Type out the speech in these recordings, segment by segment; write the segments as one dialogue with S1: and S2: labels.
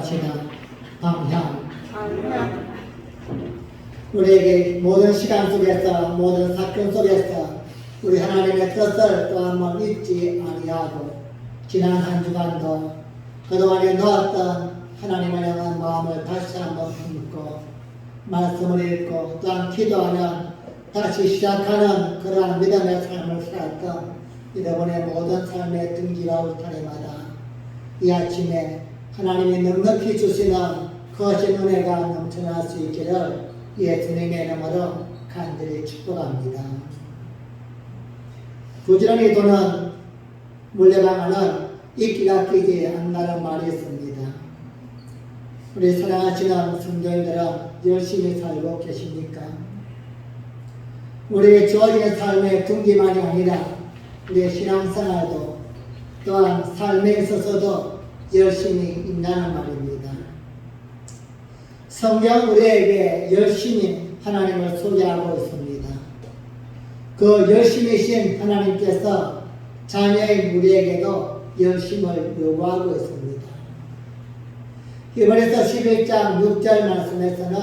S1: 가치나 방향, 우리에게 모든 시간 속에서 모든 사건 속에서 우리 하나님의 뜻을 또 한 번 잊지 아니하고 지난 한 주간도 그동안에 놓았던 하나님을 향한 마음을 다시 한번 품고 말씀을 읽고 또한 기도하면 다시 시작하는 그러한 믿음의 삶을 살았던 여러분의 모든 삶의 등기와 울타리마다 이 아침에 하나님이 넉넉히 주시는 거신 은혜가 넘쳐날 수 있기를 예수님의 이름으로 간절히 축복합니다. 부지런히 도는 물레방아는 이끼가 끼지 않는다는 말이 있습니다. 우리 사랑하시는 성도님들은 열심히 살고 계십니까? 우리의 주어진 삶의 둥기만이 아니라 우리의 신앙생활도 또한 삶에 있어서도 열심히 있다는 말입니다. 성경 우리에게 열심히 하나님을 소개하고 있습니다. 그 열심이신 하나님께서 자녀인 우리에게도 열심을 요구하고 있습니다. 히브리서 11장 6절 말씀에서는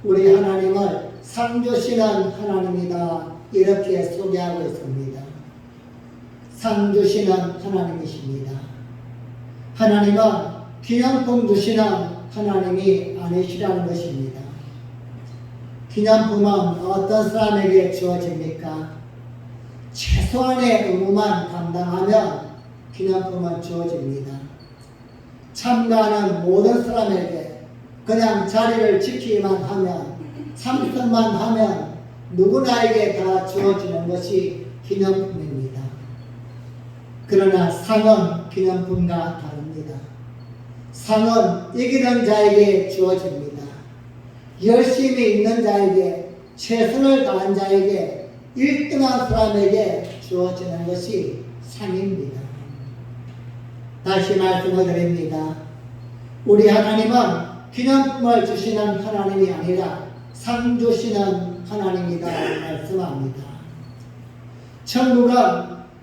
S1: 우리 하나님을 상 주시는 하나님이다 이렇게 소개하고 있습니다. 상 주시는 하나님이십니다. 하나님은 기념품 주시는 하나님이 아니시라는 것입니다. 기념품은 어떤 사람에게 주어집니까? 최소한의 의무만 감당하면 기념품은 주어집니다. 참가하는 모든 사람에게 그냥 자리를 지키기만 하면 참석만 하면 누구나에게 다 주어지는 것이 기념품입니다. 그러나 상은 기념품과 다릅니다. 상은 이기는 자에게 주어집니다. 열심히 있는 자에게, 최선을 다한 자에게, 1등한 사람에게 주어지는 것이 상입니다. 다시 말씀을 드립니다. 우리 하나님은 기념품을 주시는 하나님이 아니라 상 주시는 하나님이다 말씀합니다. 천국은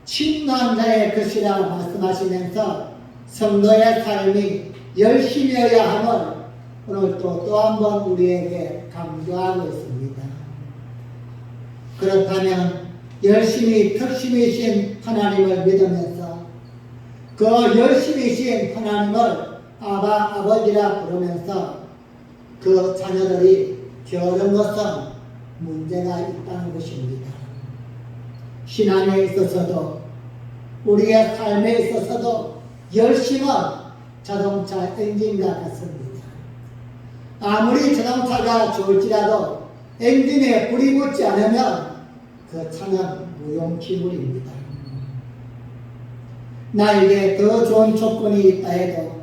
S1: 친노한 자의 것이라 말씀하시면서 성도의 삶이 열심이어야 함을 오늘 또 한 번 우리에게 강조하고 있습니다. 그렇다면 열심히 특심이신 하나님을 믿으면서 그 열심이신 하나님을 아버지라 부르면서 그 자녀들이 게으른 것은 문제가 있다는 것입니다. 신앙에 있어서도 우리의 삶에 있어서도 열심은 자동차 엔진과 같습니다. 아무리 자동차가 좋을지라도 엔진에 불이 붙지 않으면 그 차는 무용지물입니다. 나에게 더 좋은 조건이 있다 해도,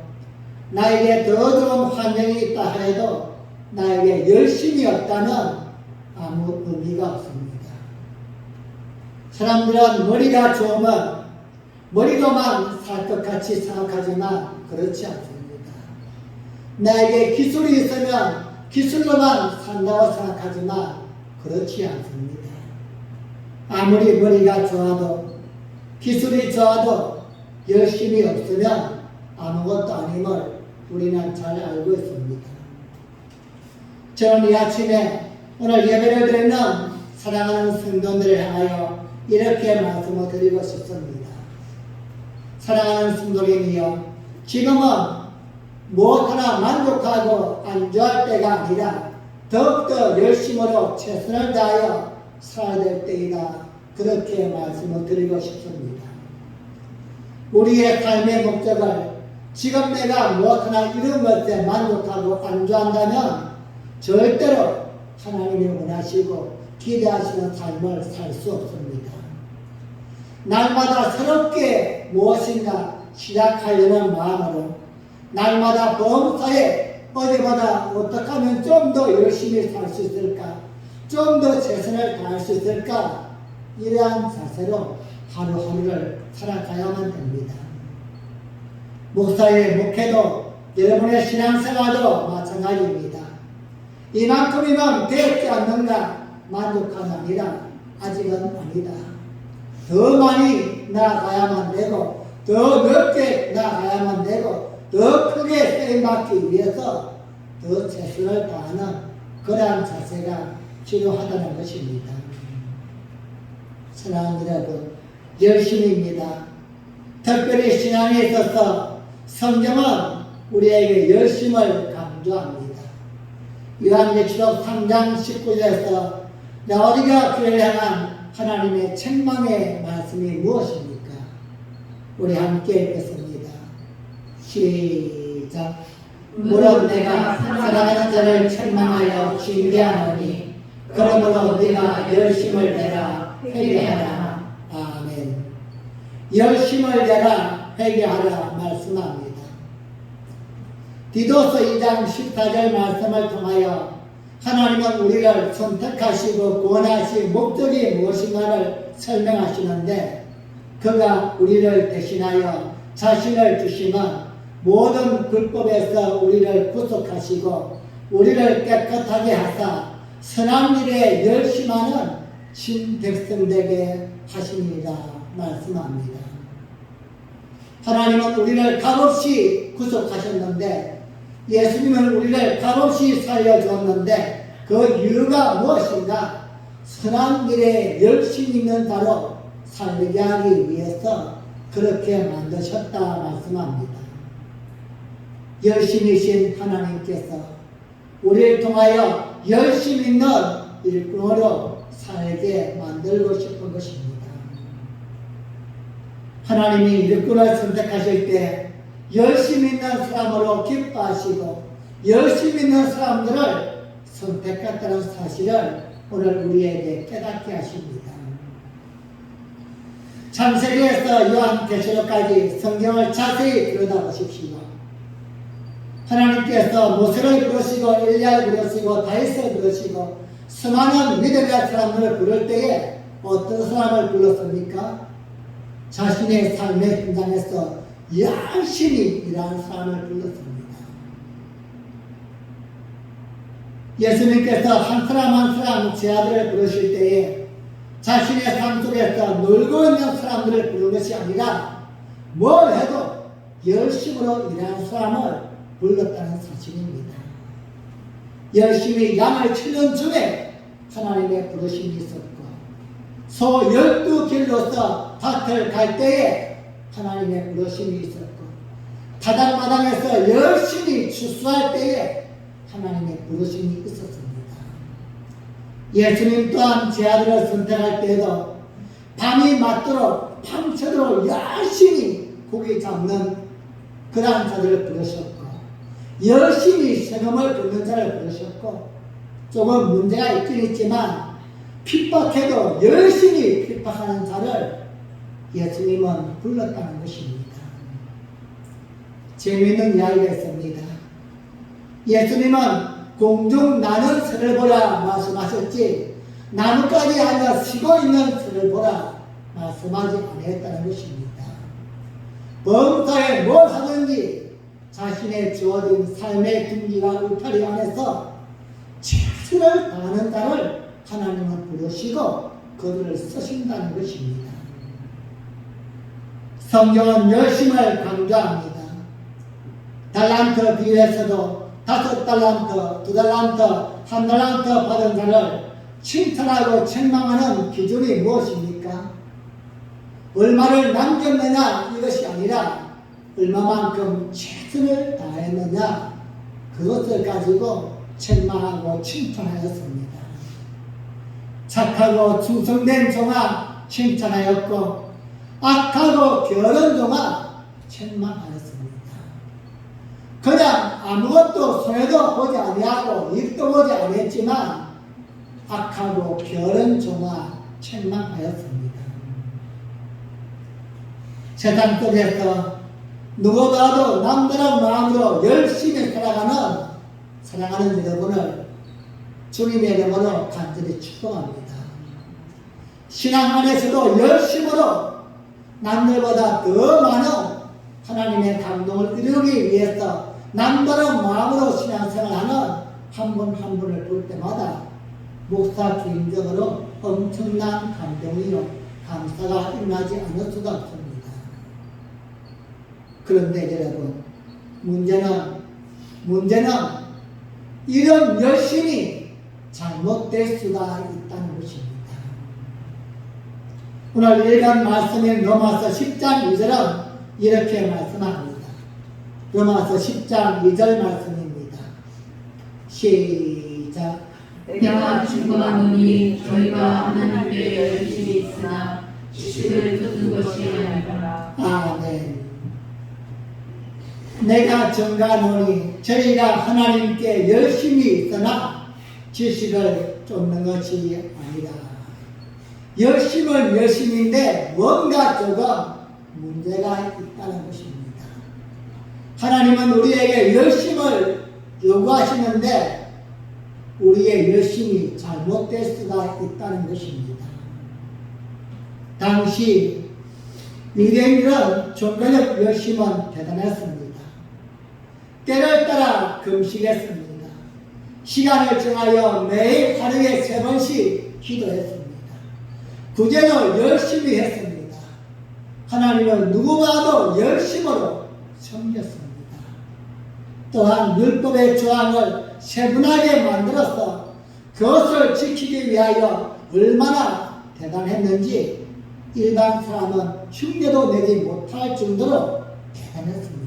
S1: 나에게 더 좋은 환경이 있다 해도 나에게 열심이 없다면 아무 의미가 없습니다. 사람들은 머리가 좋으면 머리로만 살 것 같이 생각하지만 그렇지 않습니다. 나에게 기술이 있으면 기술로만 산다고 생각하지만 그렇지 않습니다. 아무리 머리가 좋아도 기술이 좋아도 열심이 없으면 아무것도 아님을 우리는 잘 알고 있습니다. 저는 이 아침에 오늘 예배를 드리는 사랑하는 성도들을 향하여 이렇게 말씀을 드리고 싶습니다. 사랑하는 성도님이여, 지금은 무엇 하나 만족하고 안주할 때가 아니라 더욱더 열심으로 최선을 다하여 살아야 될 때이다. 그렇게 말씀을 드리고 싶습니다. 우리의 삶의 목적을 지금 내가 무엇 하나 이룬 것에 만족하고 안주한다면 절대로 하나님이 원하시고 기대하시는 삶을 살 수 없습니다. 날마다 새롭게 무엇인가 시작하려는 마음으로 날마다 범사에 어제보다 어떻게 하면 좀 더 열심히 살 수 있을까, 좀 더 최선을 다할 수 있을까, 이러한 자세로 하루하루를 살아가야만 됩니다. 목사의 목회도 여러분의 신앙생활도 마찬가지입니다. 이만큼이면 되지 않는가 만족함이 아니라 아직은 아니다. 더 많이 나아가야만 되고 더 넓게 나아가야만 되고 더 크게 쓰임받기 위해서 더 최선을 다하는 그러한 자세가 필요하다는 것입니다. 사랑하는 여러분, 열심입니다. 특별히 신앙에 있어서 성경은 우리에게 열심을 강조합니다. 요한계시록 3장 19절에서 라오디게아 교회를 향한 하나님의 책망의 말씀이 무엇입니까? 우리 함께 읽겠습니다. 시작. 물론 내가 사랑하는 자를 책망하여 징계하노니 그러므로 네가 열심을 내라 회개하라. 아멘. 열심을 내라 회개하라 말씀합니다. 디도서 2장 14절 말씀을 통하여 하나님은 우리를 선택하시고 구원하신 목적이 무엇인가를 설명하시는데, 그가 우리를 대신하여 자신을 주시는 모든 불법에서 우리를 구속하시고 우리를 깨끗하게 하사 선한 일에 열심하는 신백성 되게 하시니라 말씀합니다. 하나님은 우리를 값없이 구속하셨는데, 예수님은 우리를 값없이 살려주었는데, 그 이유가 무엇인가? 선한 일에 열심 있는 자로 살게 하기 위해서 그렇게 만드셨다 말씀합니다. 열심이신 하나님께서 우리를 통하여 열심 있는 일꾼으로 살게 만들고 싶은 것입니다. 하나님이 일꾼을 선택하실 때 열심 있는 사람으로 기뻐하시고 열심 있는 사람들을 선택했다는 사실을 오늘 우리에게 깨닫게 하십니다. 창세기에서 요한계시록까지 성경을 자세히 들여다보십시오. 하나님께서 모세를 부르시고 엘리야를 부르시고 다윗을 부르시고 수많은 믿음의 사람들을 부를 때에 어떤 사람을 불렀습니까? 자신의 삶의 현장에서 열심히 일하는 사람을 불렀습니다. 예수님께서 한 사람 한 사람 제 아들을 부르실 때에 자신의 삶 속에서 놀고 있는 사람들을 부른 것이 아니라 뭘 해도 열심으로 일하는 사람을 불렀다는 사실입니다. 열심히 양을 치는 중에 하나님의 부르심이 있었고, 소 12길로서 밭을 갈 때에 하나님의 부르심이 있었고, 바닥마당에서 열심히 추수할 때에 하나님의 부르심이 있었습니다. 예수님 또한 제 아들을 선택할 때에도 밤이 맞도록 밤새도록 열심히 고기 잡는 그러한 자들을 부르셨고, 열심히 세금을 걷는 자를 부르셨고, 조금 문제가 있긴 있지만 핍박해도 열심히 핍박하는 자를 예수님은 불렀다는 것입니다. 재미있는 이야기가 있습니다. 예수님은 공중 나는 새를 보라 말씀하셨지, 나뭇가지 앉아 쉬고 있는 새를 보라 말씀하지 아니했다는 것입니다. 범사에 뭘 하든지 자신의 주어진 삶의 등기와 울타리 안에서 최선을 다하는 자를 하나님은 부르시고 그들을 쓰신다는 것입니다. 성경은 열심을 강조합니다. 달란트 비유에서도 5달란트, 2달란트, 1달란트 받은 자를 칭찬하고 책망하는 기준이 무엇입니까? 얼마를 남겼느냐 이것이 아니라 얼마만큼 최선을 다했느냐, 그것을 가지고 책망하고 칭찬하였습니다. 착하고 충성된 종아 칭찬하였고, 악하고 게으른 종아 책망하였습니다. 그냥 아무것도 손해도 보지 아니하고 입도 보지 아니했지만 악하고 게으른 종아 책망하였습니다. 세상 속에서 누구보다도 남다른 마음으로 열심히 사랑하는 여러분을 주님의 이름으로 간절히 축복합니다. 신앙 안에서도 열심으로 남들보다 더 많은 하나님의 감동을 이루기 위해서 남다른 마음으로 신앙생활하는 한 분 한 분을 볼 때마다 목사 개인적으로 엄청난 감동이요 감사가 일어나지 않을 수가 없습니다. 그런데 여러분, 문제는 이런 열심이 잘못될 수가 있다는 것입니다. 오늘 읽은 말씀인 로마서 10장 2절은 이렇게 말씀합니다. 로마서 10장 2절 말씀입니다. 시작.
S2: 내가 증거하노니 저희가 하나님께 열심히 있으나 지식을 듣는 것이 아니라.
S1: 아멘. 내가 증거하노니 저희가 하나님께 열심히 있으나 지식을 쫓는 것이 아니라. 열심은 열심인데 뭔가 조금 문제가 있다는 것입니다. 하나님은 우리에게 열심을 요구하시는데 우리의 열심이 잘못될 수가 있다는 것입니다. 당시 유대인들은 종교적 열심은 대단했습니다. 때를 따라 금식했습니다. 시간을 정하여 매일 하루에 3번씩 기도했습니다. 구제도 열심히 했습니다. 하나님은 누구와도 열심으로 섬겼습니다. 또한 율법의 조항을 세분하게 만들어서 그것을 지키기 위하여 얼마나 대단했는지 일반 사람은 흉내도 내지 못할 정도로 대단했습니다.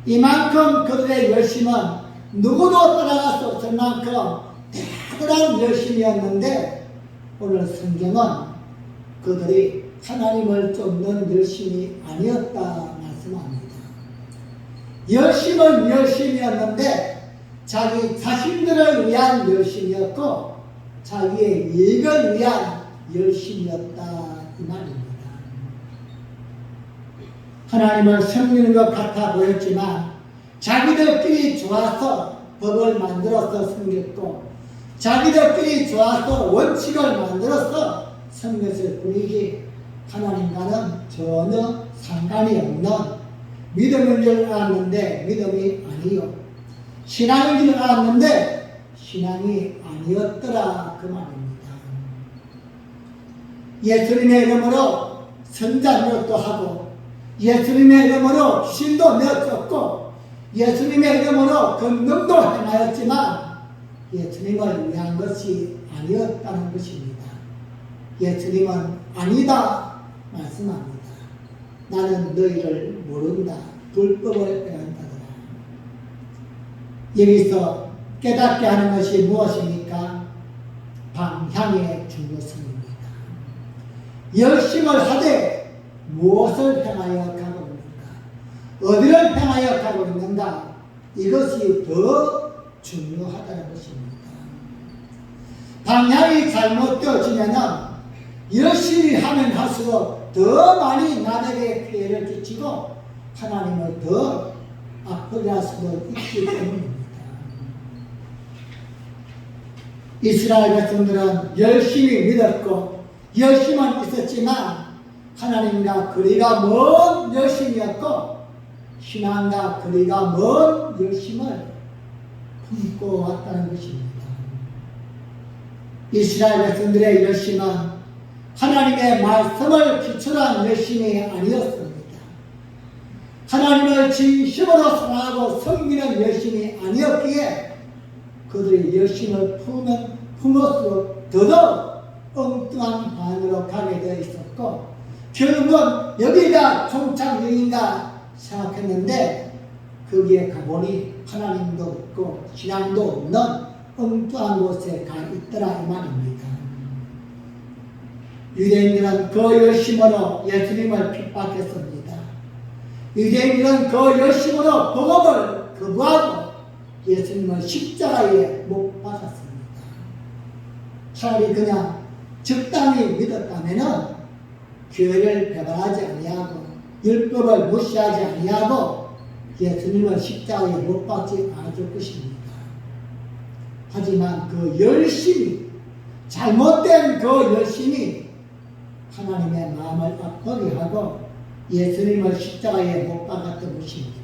S1: 이만큼 그들의 열심은 누구도 따라갈 수 없을 만큼 대단한 열심이었는데 오늘 성경은 그들이 하나님을 쫓는 열심이 아니었다 말씀합니다. 열심은 열심이었는데 자기 자신들을 위한 열심이었고 자기의 이익을 위한 열심이었다 이 말입니다. 하나님을 섬기는 것 같아 보였지만 자기들끼리 좋아서 법을 만들어서 섬겼고 자기들끼리 좋아서 원칙을 만들어서 섬겼을 뿐이지 하나님과는 전혀 상관이 없는 믿음인 줄 알았는데 믿음이 아니요 신앙인 줄 알았는데 신앙이 아니었더라 그 말입니다. 예수님의 이름으로 선자노릇도 하고 예수님의 이름으로 귀신도 내쫓고 예수님의 이름으로 권능도 행하였지만 예수님을 위한 것이 아니었다는 것입니다. 예수님은 아니다 말씀합니다. 나는 너희를 모른다. 불법을 행한다더라. 여기서 깨닫게 하는 것이 무엇입니까? 방향의 중요성입니다. 열심을 하되 무엇을 행하여 가고 있는가? 어디를 향하여 가고 있는가? 이것이 더 중요하다는 것입니다. 방향이 잘못되어지면 열심히 하면 할수록 더 많이 남에게 피해를 끼치고 하나님을 더 아프게 할 수도 있기 때문입니다. 이스라엘 백성들은 열심히 믿었고 열심은 있었지만 하나님과 거리가 먼 열심이었고 신앙과 거리가 먼 열심을 품고 왔다는 것입니다. 이스라엘 백성들의 열심은 하나님의 말씀을 기초로 한 열심이 아니었습니다. 하나님을 진심으로 사랑하고 섬기는 열심이 아니었기에 그들의 열심을 품을수록 더더욱 엉뚱한 방향으로 가게 되어 있었고 결국은 여기가 종착역인가 생각했는데 거기에 가보니 하나님도 없고 신앙도 없는 엉뚱한 곳에 가 있더라 이 말입니다. 유대인들은 그 열심으로 예수님을 핍박했습니다. 유대인들은 그 열심으로 복음을 거부하고 예수님을 십자가에 못 박았습니다. 차라리 그냥 적당히 믿었다면 교회를 배반하지 아니하고 율법을 무시하지 아니하고 예수님을 십자가에 못 박지 않을 것입니다. 하지만 그 열심이 잘못된 그 열심이 하나님의 마음을 아프게 하고 예수님을 십자가에 못 박았던 것입니다.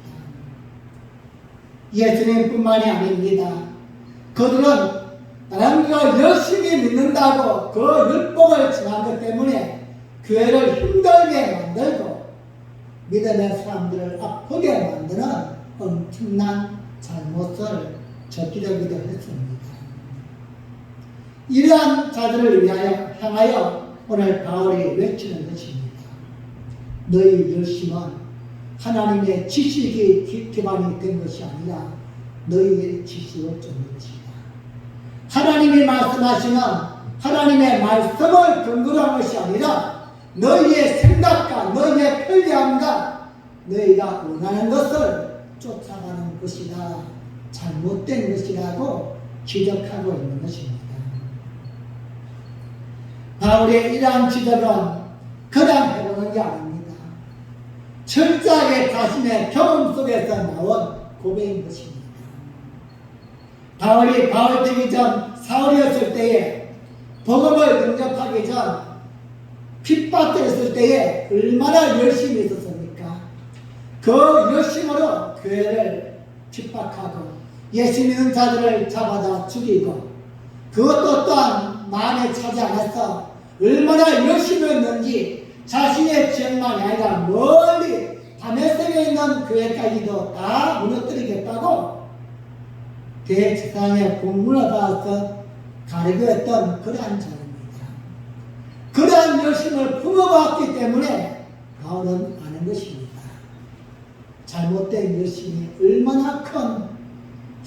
S1: 예수님뿐만이 아닙니다. 그들은 다른 걸 열심히 믿는다고 그 율법을 정한 것 때문에 교회를 힘들게 만들고 믿음의 사람들을 아프게 만드는 엄청난 잘못을 저지르기도 했습니다. 이러한 자들을 향하여 오늘 바울이 외치는 것입니다. 너희 열심은 하나님의 지식이 기반이 된 것이 아니라 너희의 지식을 쫓는 것이다. 하나님이 말씀하시는 하나님의 말씀을 근거로 한 것이 아니라 너희의 생각과 너희의 편리함과 너희가 원하는 것을 쫓아가는 것이다. 잘못된 것이라고 지적하고 있는 것입니다. 바울의 이러한 지적은 그냥 해보는 게 아닙니다. 철저하게 자신의 경험 속에서 나온 고백인 것입니다. 바울이 바울 되기 전 사울이었을 때에 복음을 영접하기 전 핍박했을 때에 얼마나 열심히 있었습니까? 그 열심으로 교회를 핍박하고 예수 믿는 자들을 잡아다 죽이고 그것도 또한 마음에 차지 않아서 얼마나 열심히 했는지 자신의 지역만이 아니라 멀리 다메섹에 있는 교회까지도 다 무너뜨리겠다고 대제사장의 공문을 받아서 가르쳐 했던 그러한 자입니다. 그러한 열심을 품어봤기 때문에 바울은 아는 것입니다. 잘못된 열심이 얼마나 큰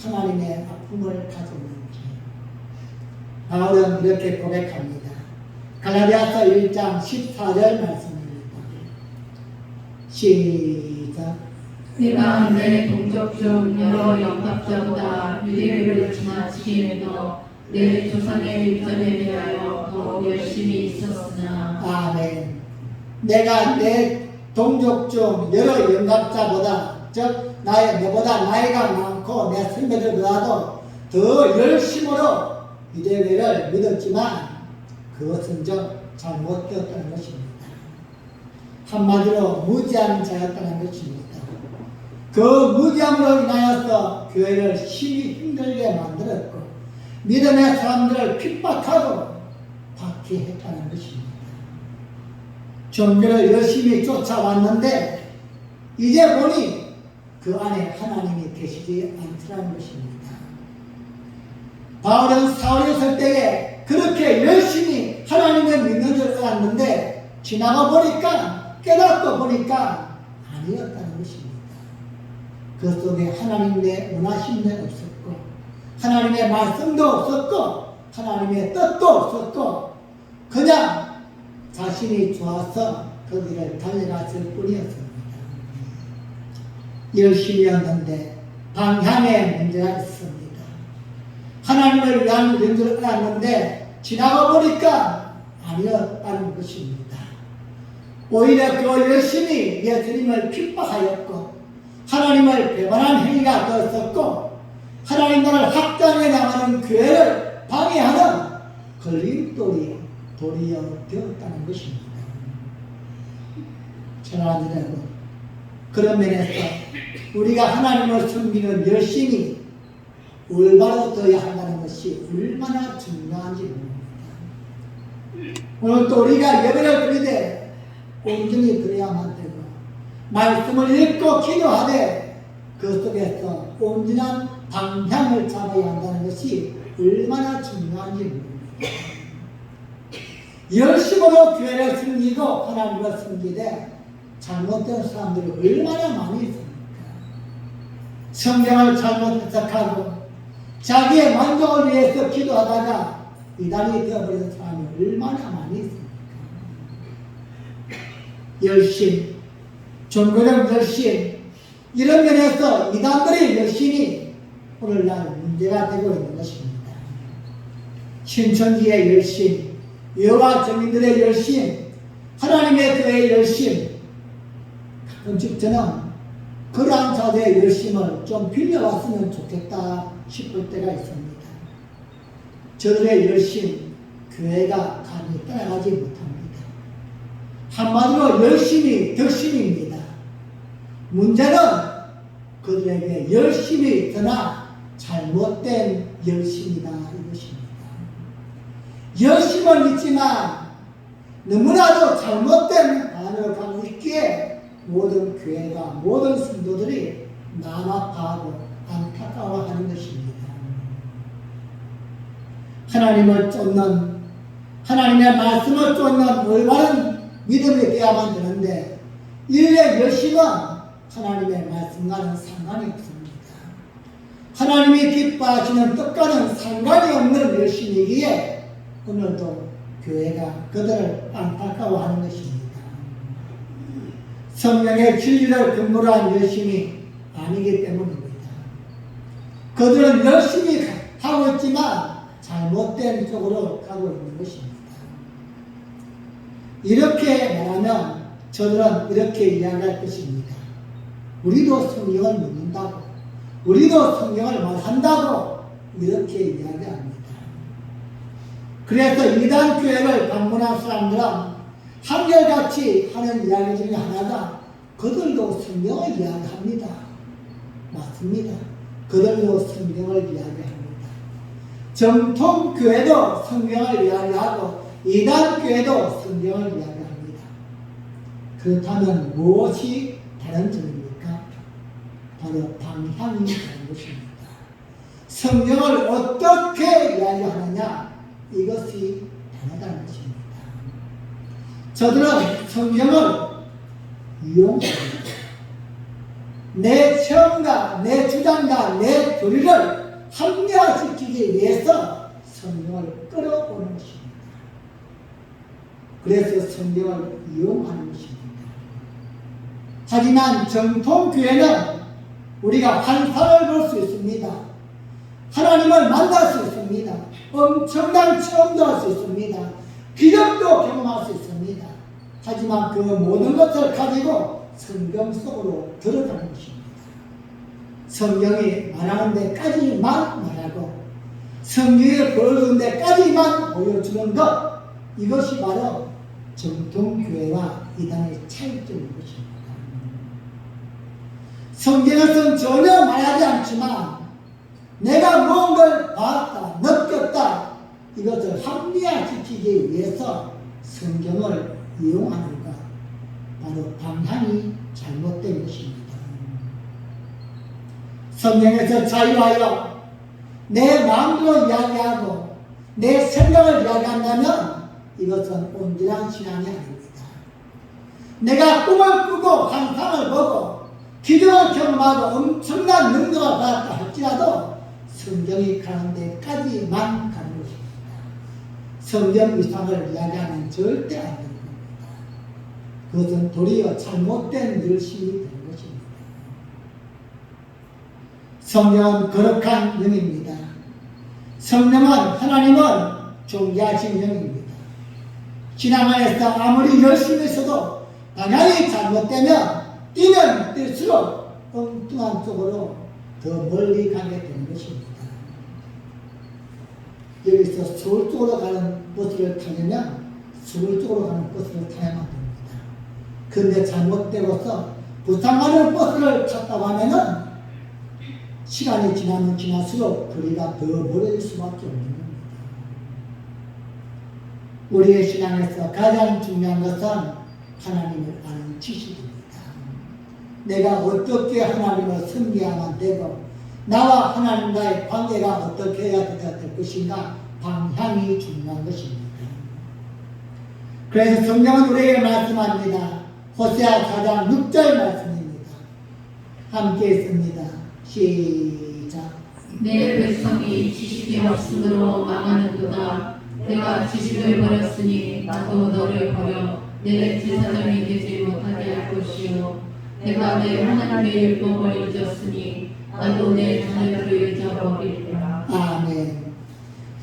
S1: 하나님의 아픔을 가졌는지. 바울은 이렇게 고백합니다. 갈라디아서 1장 14절 말씀입니다. 시작.
S2: 내가 내 동족 중 여러 영합자보다 유대교를 지나치기에도 내 조상의 일전에 대하여 더욱 열심히 있었으나.
S1: 아멘. 내가 내 동족 중 여러 영합자보다 즉 내보다 나이가 많고 내 선배들보다도 더 열심으로 유대교를 믿었지만 그것은 좀 잘못되었다는 것입니다. 한마디로 무지한 자였다는 것입니다. 그 무지함으로 인하여서 교회를 심히 힘들게 만들었고 믿음의 사람들을 핍박하고 박해했다는 것입니다. 종교를 열심히 쫓아왔는데 이제 보니 그 안에 하나님이 계시지 않더라는 것입니다. 바울은 사울이었을 때에 그렇게 열심히 하나님을 믿는 줄 알았는데 지나가 보니까 깨닫고 보니까 아니었다는 것입니다. 그 속에 하나님의 원하심도 없었고 하나님의 말씀도 없었고 하나님의 뜻도 없었고 그냥 자신이 좋아서 거기를 달려갔을 뿐이었습니다. 열심이었는데 방향에 문제가 있습니다. 하나님을 위한 일인 줄 알았는데 지나가 보니까 아니었다는 것입니다. 오히려 그 열심히 예수님을 핍박하였고 하나님을 배반한 행위가 되었었고 하나님 나라를 확장해 나가는 교회를 방해하는 걸림돌이 도리어 되었다는 것입니다. 사랑하는 여러분, 그런 면에서 우리가 하나님을 섬기는 열심히 올바로 되어야 한다는 것이 얼마나 중요한지 모릅니다. 오늘 또 우리가 예배를 드리되 온전히 드려야만 되고 말씀을 읽고 기도하되 그 속에서 온전한 방향을 잡아야 한다는 것이 얼마나 중요한지 모릅니다. 열심으로 교회를 섬기고 하나님을 섬기되 잘못된 사람들이 얼마나 많이 있습니까? 성경을 잘못 해석하고 자기의 만족을 위해서 기도하다가 이단이 되어버린 사람이 얼마나 많이 있습니까? 열심, 종교적 열심, 이런 면에서 이단들의 열심이 오늘날 문제가 되고 있는 것입니다. 신천지의 열심, 여호와 증인들의 열심, 하나님의 교회의 열심, 가끔씩 저는 그러한 자들의 열심을 좀 빌려왔으면 좋겠다 싶을 때가 있습니다. 저들의 열심, 교회가 감히 따라가지 못합니다. 한마디로 열심이 덕심입니다. 문제는 그들에게 열심이 있으나 잘못된 열심이다 이것입니다. 열심은 있지만 너무나도 잘못된 반응을 가지고 있기에 모든 교회가 모든 성도들이 난압하고 안타까워하는 것입니다. 하나님을 쫓는 하나님의 말씀을 쫓는 올바른 믿음이 되어야만 되는데 인류의 열심은 하나님의 말씀과는 상관이 없습니다. 하나님이 기뻐하시는 뜻과는 상관이 없는 열심이기에 오늘도 교회가 그들을 안타까워하는 것입니다. 성령의 진리를 근거로 한 열심이 아니기 때문입니다. 그들은 열심히 하고 있지만 잘못된 쪽으로 가고 있는 것입니다. 이렇게 말하면 저들은 이렇게 이야기할 것입니다. 우리도 성경을 믿는다고, 우리도 성경을 말한다고 이렇게 이야기합니다. 그래서 이단 교회를 방문한 사람들은 한결같이 하는 이야기 중에 하나가 그들도 성경을 이야기합니다. 맞습니다. 그들도 성경을 이야기합니다. 정통교회도 성경을 이야기하고 이단교회도 성경을 이야기합니다. 그렇다면 무엇이 다른 점입니까? 바로 방향이 다른 것입니다. 성경을 어떻게 이야기하느냐, 이것이 다르다는 것입니다. 저들은 성경을 이용합니다. 내 체험과 내 주장과 내 교리를 합리화시키기 위해서 성경을 끌어오는 것입니다. 그래서 성경을 이용하는 것입니다. 하지만 정통교회는 우리가 환상을 볼 수 있습니다. 하나님을 만날 수 있습니다. 엄청난 체험도 할 수 있습니다. 기적도 경험할 수 있습니다. 하지만 그 모든 것을 가지고 성경 속으로 들어가는 것입니다. 성경이 말하는 데까지만 말하고 성경이 보여주는 데까지만 보여주는 것, 이것이 바로 정통교회와 이단의 차이점인 것입니다. 성경에서는 전혀 말하지 않지만 내가 무언가를 봤다, 느꼈다, 이것을 합리화시키기 위해서 성경을 이용하는 것, 바로 방향이 잘못된 것입니다. 성경에서 자유하여 내 마음으로 이야기하고 내 생각을 이야기한다면 이것은 온전한 신앙이 아닙니다. 내가 꿈을 꾸고 환상을 보고 기적을 경험하고 엄청난 능력을 받았다 할지라도 성경이 가는 데까지만 가는 것입니다. 성경 이상을 이야기하면 절대 안 되는 겁니다. 그것은 도리어 잘못된 열심이 되는 것입니다. 성령은 거룩한 영입니다. 성령은 하나님은 존귀하신 영입니다. 신앙 안에서 아무리 열심히 있어도 방향이 잘못되면 뛰면 뛸수록 엉뚱한 쪽으로 더 멀리 가게 되는 것입니다. 여기서 서울 쪽으로 가는 버스를 타려면 서울 쪽으로 가는 버스를 타야만 됩니다. 그런데 잘못되고서 부산 가는 버스를 탔다고 하면은 시간이 지나면 지날수록 거리가 더 멀어질 수밖에 없는 겁니다. 우리의 신앙에서 가장 중요한 것은 하나님을 아는 지식입니다. 내가 어떻게 하나님을 섬겨야만 되고 나와 하나님과의 관계가 어떻게 해야 될 것인가, 방향이 중요한 것입니다. 그래서 성경은 우리에게 말씀합니다. 호세아 4장 6절 말씀입니다. 함께 있습니다. 시작.
S2: 내 백성이 지식이 없으므로 망하는도다. 내가 지식을 버렸으니 나도 너를 버려 내 제사장이 되지 못하게 할 것이요. 내가 내 하나님의 율법을 잊었으니 나도 내 자녀들을 잊어버리리라.
S1: 아멘.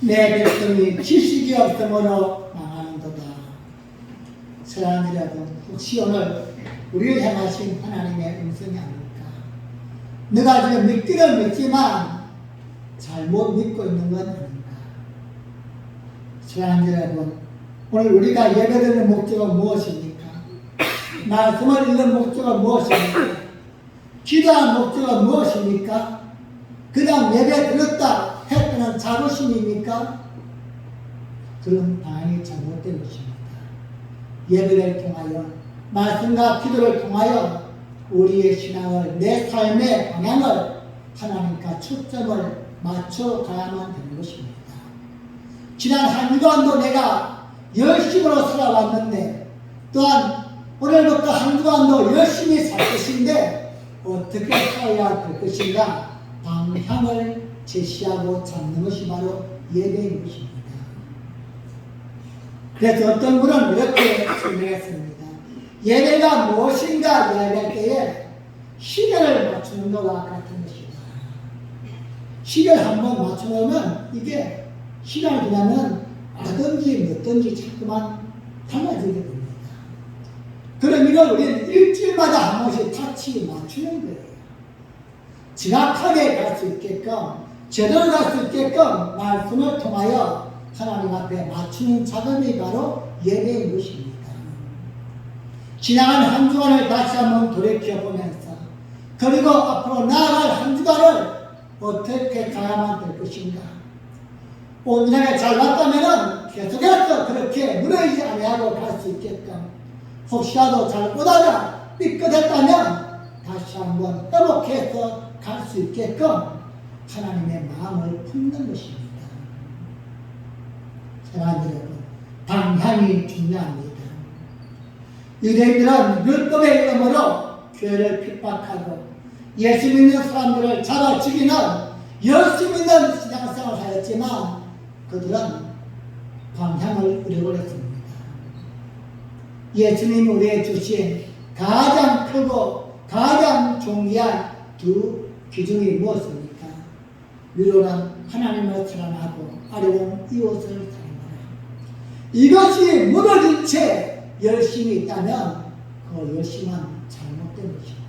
S1: 내 백성이 지식이 없으므로 망하는도다. 사랑하는 여러분, 혹시 오늘 우리를 향하신 하나님의 음성이 아닙니까? 내가 지금 믿기는 믿지만 잘못 믿고 있는 건 아닌가? 사랑하는 여러분, 오늘 우리가 예배드리는 목적은 무엇입니까? 말씀을 읽는 목적은 무엇입니까? 기도한 목적은 무엇입니까? 그 다음 예배 드렸다 했다는 자부심입니까? 그런 방향이 잘못된 것입니다. 예배를 통하여 말씀과 기도를 통하여 우리의 신앙을, 내 삶의 방향을 하나님과 초점을 맞춰 가야만 되는 것입니다. 지난 한 주간도 내가 열심으로 살아왔는데, 또한 오늘부터 한 주간도 열심히 살 것인데 어떻게 살아야 될 것인가 방향을 제시하고 잡는 것이 바로 예배인 것입니다. 그래서 어떤 분은 이렇게 설명했습니다. 예배가 무엇인가 이야기할 때에 시계를 맞추는 것과 같은 것이다. 시계를 한번 맞춰놓으면 이게 시간이 지나면 뭐든지 뭐든지 자꾸만 달라지게 됩니다. 그럼 이걸 우리는 일주일마다 한 번씩 같이 맞추는 거예요. 정확하게 갈 수 있게끔, 제대로 갈 수 있게끔 말씀을 통하여 하나님 앞에 맞추는 작업이 바로 예배인 것입니다. 지나간 한 주간을 다시 한번 돌이켜보면서, 그리고 앞으로 나아갈 한 주간을 어떻게 가야만 될 것인가. 온전하게 잘 왔다면 계속해서 그렇게 무너지지 아니하고 갈 수 있게끔, 혹시라도 잘 오다가 삐끗했다면 다시 한번 회복해서 갈 수 있게끔 하나님의 마음을 품는 것입니다. 사랑하는 여러분, 방향이 중요합니다. 유대인들은 율법의 이름으로 교회를 핍박하고 예수 믿는 사람들을 잡아 죽이는 열심히 있는 신앙생활을 하였지만 그들은 방향을 잃어버렸습니다. 예수님이 우리에게 주신 가장 크고 가장 존귀한 두 기준이 무엇입니까? 위로는 하나님을 사랑하고 아래로는 이웃을 사랑하라. 이것이 무너진 채 열심이 있다면 그 열심은 잘못된 것입니다.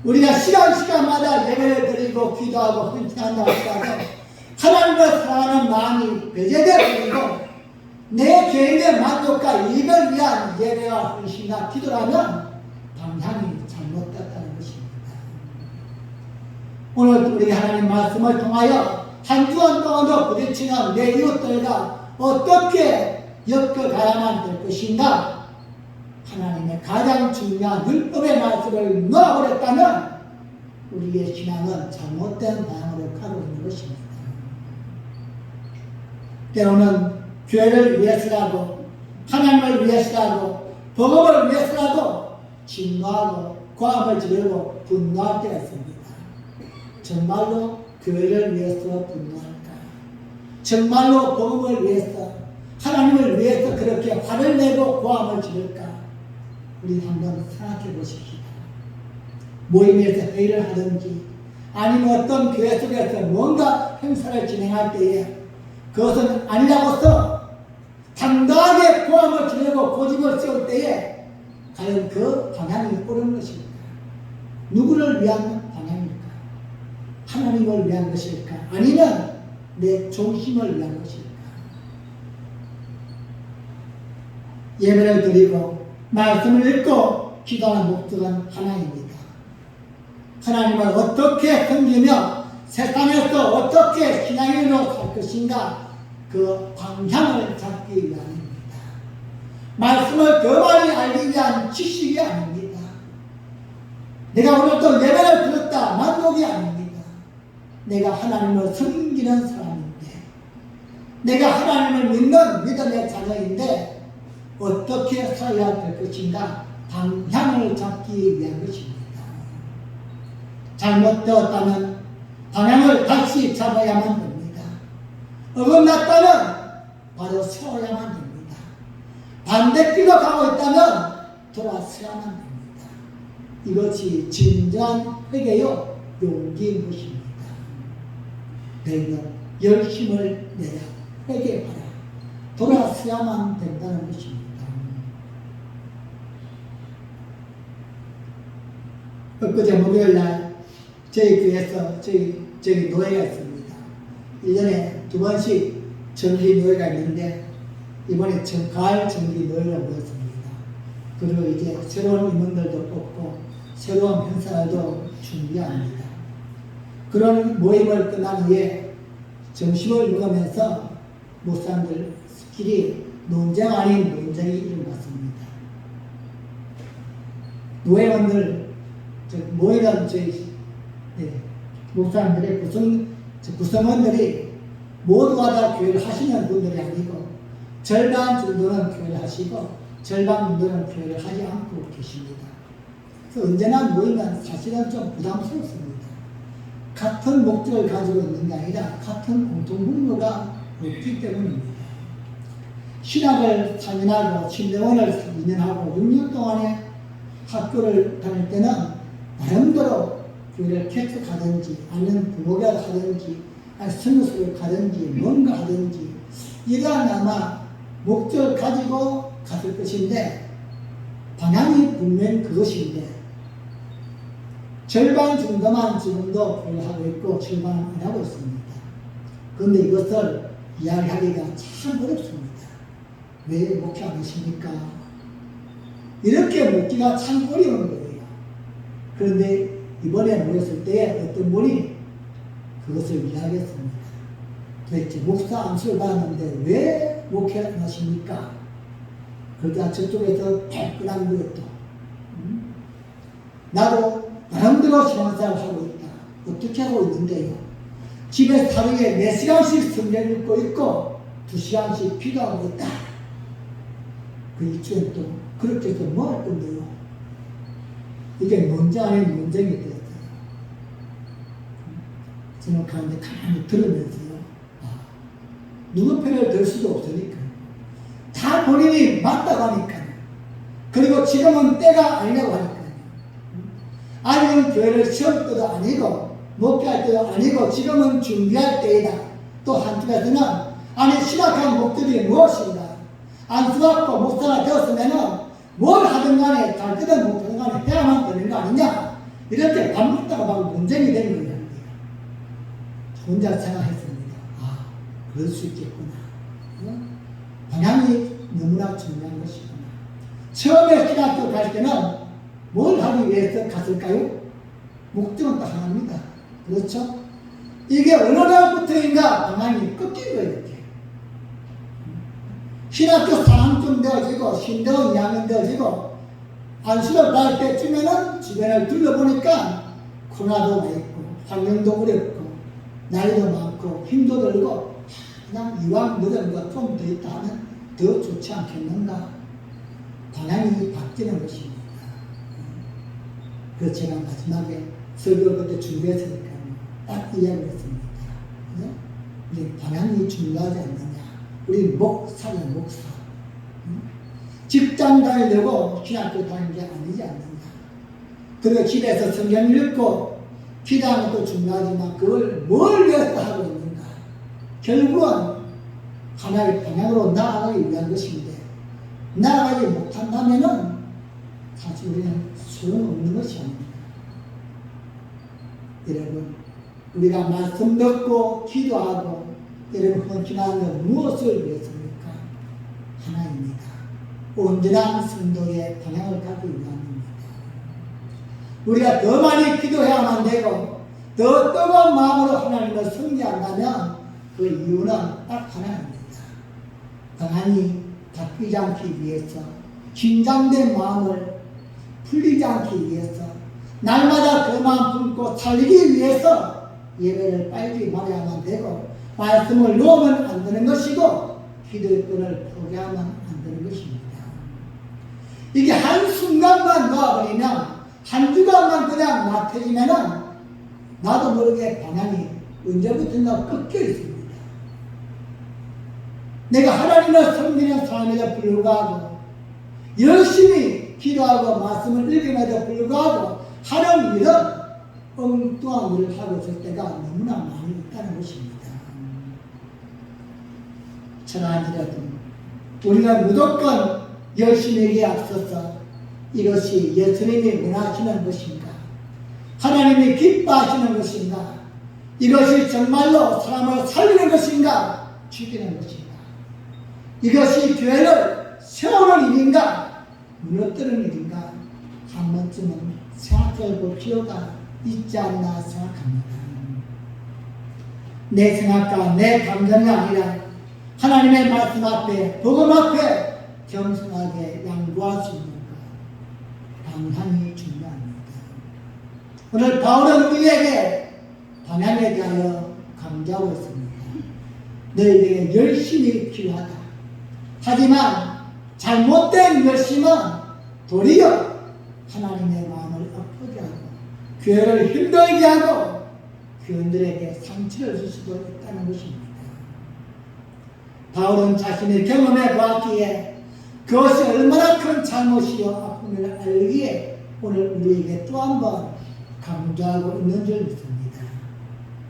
S1: 우리가 시간마다 예배를 드리고 기도하고 헌신한다고 하더라도 하나님을 사랑하는 마음이 배제되고 내 개인의 만족과 이익을 위한 예배와 헌신과 기도라면 방향이 잘못됐다는 것입니다. 오늘 우리 하나님 말씀을 통하여 한 주간 동안도 부딪히는 내 이웃들과 어떻게 엮어가야만 될 것인가, 하나님의 가장 중요한 율법의 말씀을 놓아버렸다면 우리의 신앙은 잘못된 방향으로 가고 있는 것입니다. 때로는 교회를 위해서라도, 하나님을 위해서라도, 복음을 위해서라도 진노하고 고함을 지르고 분노할 때가 있습니다. 정말로 교회를 위해서 분노할까? 정말로 복음을 위해서, 하나님을 위해서 그렇게 화를 내고 고함을 지를까? 우리 한번 생각해 보십시다. 모임에서 회의를 하든지 아니면 어떤 교회 속에서 뭔가 행사를 진행할 때에 그것은 아니라고서 당당하게 고함을 지르고 고집을 세울 때에 과연 그 방향이 옳은 것일까? 누구를 위한 방향일까? 하나님을 위한 것일까? 아니면 내 중심을 위한 것일까? 예배를 드리고 말씀을 읽고 기도하는 목적은 하나입니다. 하나님을 어떻게 섬기며 세상에서 어떻게 신앙인으로 살 것인가, 그 방향을 잡기 위함입니다. 말씀을 더 많이 알기 위한 지식이 아닙니다. 내가 오늘도 예배를 드렸다 만족이 아닙니다. 내가 하나님을 섬기는 사람인데, 내가 하나님을 믿는 믿음의 자녀인데 어떻게 살아야 될 것인가, 방향을 잡기 위한 것입니다. 잘못되었다면 방향을 다시 잡아야만 됩니다. 어긋났다면 바로 세워야만 됩니다. 반대길로 가고 있다면 돌아서야만 됩니다. 이것이 진정한 회개요 용기인 것입니다. 너희는 열심을 내라, 회개하라, 돌아서야만 된다는 것입니다. 엊그제 목요일날 저희 교회에서 저희 노예가 있습니다. 1년에 2번씩 정기 노예가 있는데 이번에 가을 정기 노예가 모였습니다. 그리고 이제 새로운 임원들도 뽑고 새로운 행사도 준비합니다. 그런 모임을 끝난 후에 점심을 먹으면서 목사님들끼리 논쟁 아닌 논쟁이 일어났습니다. 노회원들, 모이는 저희 목사님들의 구성원들이 모두가 다 교회를 하시는 분들이 아니고 절반 정도는 교회를 하시고 절반 정도는 교회를 하지 않고 계십니다. 그래서 언제나 모이면 사실은 좀 부담스럽습니다. 같은 목적을 가지고 있는 게 아니라 같은 공통분모가 없기 때문입니다. 신학을 4년하고 신대원을 2년하고 6년 동안에 학교를 다닐 때는 나름대로 교회를 개척하든지 아니면 부모교를 하든지 아니면 성교수를 가든지 뭔가 하든지 이러한 아마 목적을 가지고 갔을 것인데 방향이 분명히 그것인데 절반 정도만 지금도 교회를 하고 있고 절반은 안 하고 있습니다. 그런데 이것을 이야기하기가 참 어렵습니다. 왜 목회 안 하십니까? 이렇게 묻기가 참 어려운 거예요. 그런데 이번에 모였을 때에 어떤 분이 그것을 이야기했습니다. 도대체 목사 안수를 받았는데 왜 목회 안 하십니까? 그러다 저쪽에서 발끈한 거였다. 나도 나름대로 신앙생활을 하고 있다. 어떻게 하고 있는데요? 집에서 하루에 4시간씩 성경 읽고 있고 2시간씩 기도하고 있다. 그 이주엔 또 그렇게 해서 뭐 할 건데요? 이게 문제 아닌 문제가 되었어요. 저는 가운데 가만히 들으면서요. 누구 편을 들 수도 없으니까. 다 본인이 맞다고 하니까요. 그리고 지금은 때가 아니라고 하니까요. 아니면 교회를 세울 때도 아니고 목회할 때도 아니고 지금은 준비할 때이다. 또 한쪽에서는 아니 신학한 목적이 무엇인가? 안수받고 목사가 되었으면은 뭘 하든 간에 잘 되든 못하든 간에 해야만 되는 거 아니냐? 이렇게 밥 먹다가 막 논쟁이 되는 거예요. 혼자 생각했습니다. 그럴 수 있겠구나. 방향이 너무나 중요한 것이구나. 처음에 신학교 갈 때는 뭘 하기 위해서 갔을까요? 목적은 딱 하나입니다. 그렇죠? 이게 어느 날부터인가 방향이 꺾인 거예요. 이렇게. 신학교 4학년 되어지고 신대원 2학년 되어지고 안수를 받을 때쯤에는 주변을 둘러보니까 코로나도 와 있고 환경도 어렵고 나이도 많고 힘도 들고 그냥 이왕 늦은 것 좀 더 있다 하면 더 좋지 않겠는가? 방향이 바뀌는 것입니다. 그래서 제가 마지막에 설교를 그때 준비했으니까 딱 이야기를 했습니다. 이제 방향이 중요하지 않느냐? 우리 목사는 목사. 직장 다니려고 신학교 다니는 게 아니지 않느냐? 그리고 집에서 성경 읽고 기도하는 것도 중요하지만 그걸 뭘 위해서 하고 있는가? 결국은 하나의 방향으로 나아가기 위한 것인데 나아가지 못한다면은 사실 우리는 소용없는 것이 아닙니다. 여러분 우리가 말씀 듣고 기도하고 여러분 헌신하는 건 무엇을 위해서입니까? 하나입니다. 온전한 성도의 방향을 갖기 위함입니다. 우리가 더 많이 기도해야만 되고 더 뜨거운 마음으로 하나님을 섬기한다면 그 이유는 딱 하나입니다. 방향이 바뀌지 않기 위해서 긴장된 마음을 풀리지 않기 위해서 날마다 그 마음 품고 살리기 위해서 예배를 빨리 말해야만 되고 말씀을 놓으면 안 되는 것이고 기도의 끈을 포기하면 안 되는 것입니다. 이게 한순간만 놓아버리면 한 주간만 그냥 나태해지면은 나도 모르게 방향이 언제부턴가 꺾여 있습니다. 내가 하나님을 섬기는 사람에도 불구하고 열심히 기도하고 말씀을 읽음에도 불구하고 하는 일은 엉뚱한 일을 하고 있을 때가 너무나 많이 있다는 것입니다. 천하지라든 우리가 무조건 열심히에 앞서서 이것이 예수님이 원하시는 것인가? 하나님이 기뻐하시는 것인가? 이것이 정말로 사람을 살리는 것인가? 죽이는 것인가? 이것이 교회를 세우는 일인가? 무너뜨리는 일인가? 한 번쯤은 생각해 볼 필요가 있지 않나 생각합니다. 내 생각과 내 감정이 아니라 하나님의 말씀 앞에, 복음 앞에 겸손하게 양보할 수 있는 것. 방향이 중요합니다. 오늘 바울은 우리에게 방향에 대하여 강조하고 있습니다. 너희에게 열심이 필요하다. 하지만 잘못된 열심은 도리어 하나님의 마음을 아프게 하고 교회를 힘들게 하고 교인들에게 상처를 줄 수도 있다는 것입니다. 바울은 자신의 경험에 보았기에 그것이 얼마나 큰 잘못이요 아픔을 알기에 오늘 우리에게 또 한 번 강조하고 있는 줄 믿습니다.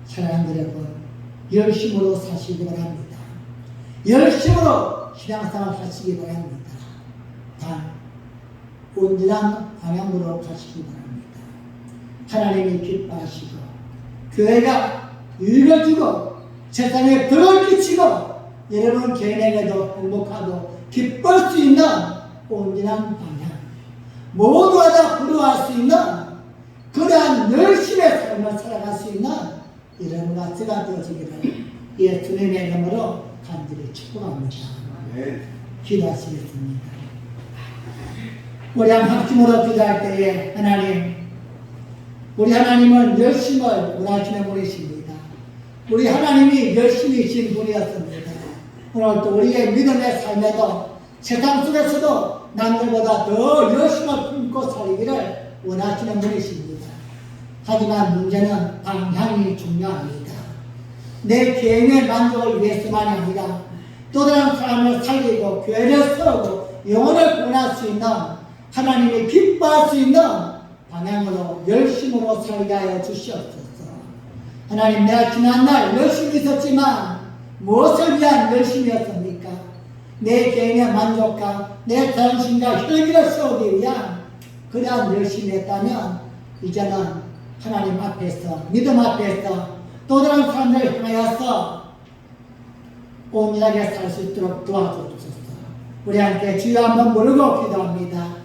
S1: 사랑하는 여러분, 열심으로 사시기 바랍니다. 열심으로 신앙생활 하시기 바랍니다. 단 온전한 방향으로 가시기 바랍니다. 하나님이 기뻐하시고 교회가 유익을 주고 세상에 덕을 끼치고 여러분 개인에게도 행복하고 기쁠 수 있는 온전한 방향, 모두가 다 부러워할 수 있는 그러한 열심의 삶을 살아갈 수 있는 여러분과 제가 되어지기를 예수님의 이름으로 간절히 축복합니다. 기도하시겠습니다. 우리 한 합심으로 기도할 때에 하나님, 우리 하나님은 열심을 원하시는 분이십니다. 우리 하나님이 열심이신 분이었습니다. 오늘 또 우리의 믿음의 삶에도 세상 속에서도 남들보다 더 열심을 품고 살기를 원하시는 분이십니다. 하지만 문제는 방향이 중요합니다. 내 개인의 만족을 위해서만이 아니라 또 다른 사람을 살리고 교회를 세우고 영혼을 구원할 수 있는 하나님이 기뻐할 수 있는 방향으로 열심으로 살게 하여 주시옵소서. 하나님, 내가 지난날 열심히 있었지만 무엇을 위한 열심이었습니까? 내 개인의 만족과 내 전신과 혈기를 세우기 위한 그러한 열심이었다면 이제는 하나님 앞에서, 믿음 앞에서 또 다른 사람들을 향하여서 온전하게 살 수 있도록 도와주옵소서. 우리 함께 주여 한번 부르고 기도합니다.